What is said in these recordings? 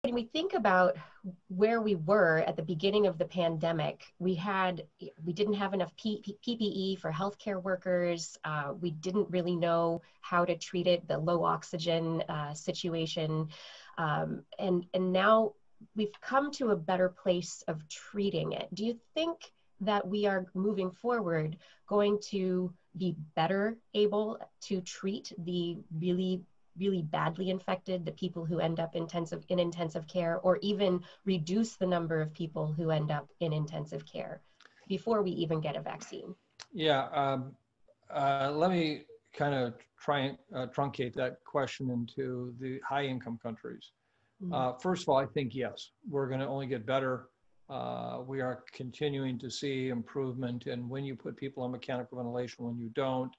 when we think about where we were at the beginning of the pandemic, we didn't have enough PPE for healthcare workers. We didn't really know how to treat it, the low oxygen situation. And now we've come to a better place of treating it. Do you think that we are moving forward going to be better able to treat the really badly infected, the people who end up in intensive care, or even reduce the number of people who end up in intensive care before we even get a vaccine? Yeah, let me kind of try and truncate that question into the high income countries. First of all, I think yes, we're going to only get better. We are continuing to see improvement in when you put people on mechanical ventilation, when you don't,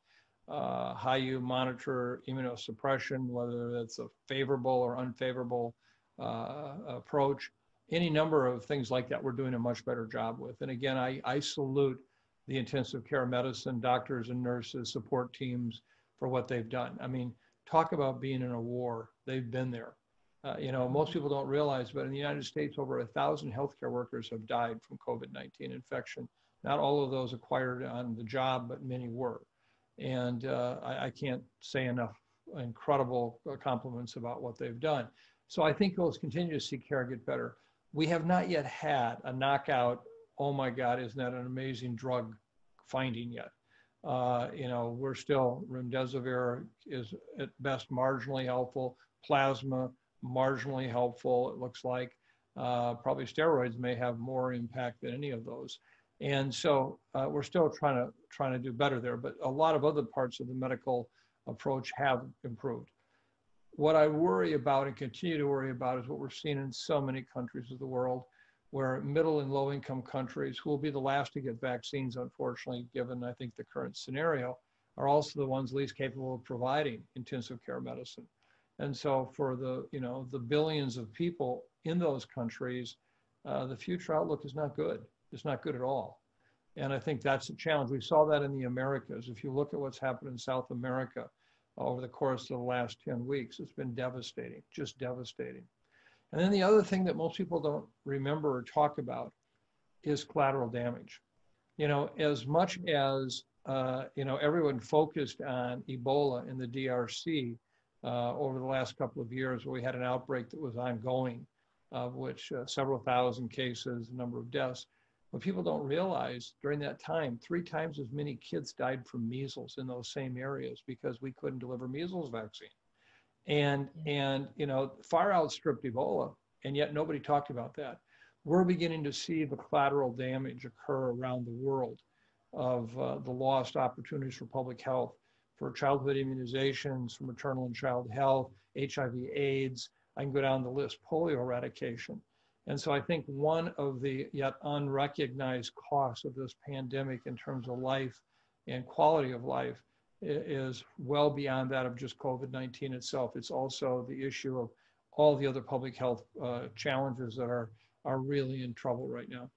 how you monitor immunosuppression, whether that's a favorable or unfavorable approach, any number of things like that we're doing a much better job with. And again, I salute the intensive care medicine doctors and nurses, support teams for what they've done. I mean, talk about being in a war. They've been there. Most people don't realize, but in the United States, over 1,000 healthcare workers have died from COVID-19 infection. Not all of those acquired on the job, but many were. And I can't say enough incredible compliments about what they've done. So I think we'll continue to see care get better. We have not yet had a knockout, oh my God, isn't that an amazing drug finding yet? We're still, remdesivir is at best marginally helpful, plasma marginally helpful, it looks like. Probably steroids may have more impact than any of those. And so we're still trying to do better there, but a lot of other parts of the medical approach have improved. What I worry about and continue to worry about is what we're seeing in so many countries of the world, where middle and low income countries, who will be the last to get vaccines, unfortunately, given I think the current scenario, are also the ones least capable of providing intensive care medicine. And so for the billions of people in those countries, the future outlook is not good. It's not good at all. And I think that's a challenge. We saw that in the Americas. If you look at what's happened in South America over the course of the last 10 weeks, it's been devastating, just devastating. And then the other thing that most people don't remember or talk about is collateral damage. As much as, everyone focused on Ebola in the DRC over the last couple of years, where we had an outbreak that was ongoing, of which several thousand cases, a number of deaths. What people don't realize, during that time, 3 times as many kids died from measles in those same areas because we couldn't deliver measles vaccine. And far outstripped Ebola, and yet nobody talked about that. We're beginning to see the collateral damage occur around the world of the lost opportunities for public health, for childhood immunizations, for maternal and child health, HIV/AIDS, I can go down the list, polio eradication. And so I think one of the yet unrecognized costs of this pandemic in terms of life and quality of life is well beyond that of just COVID-19 itself. It's also the issue of all the other public health challenges that are really in trouble right now.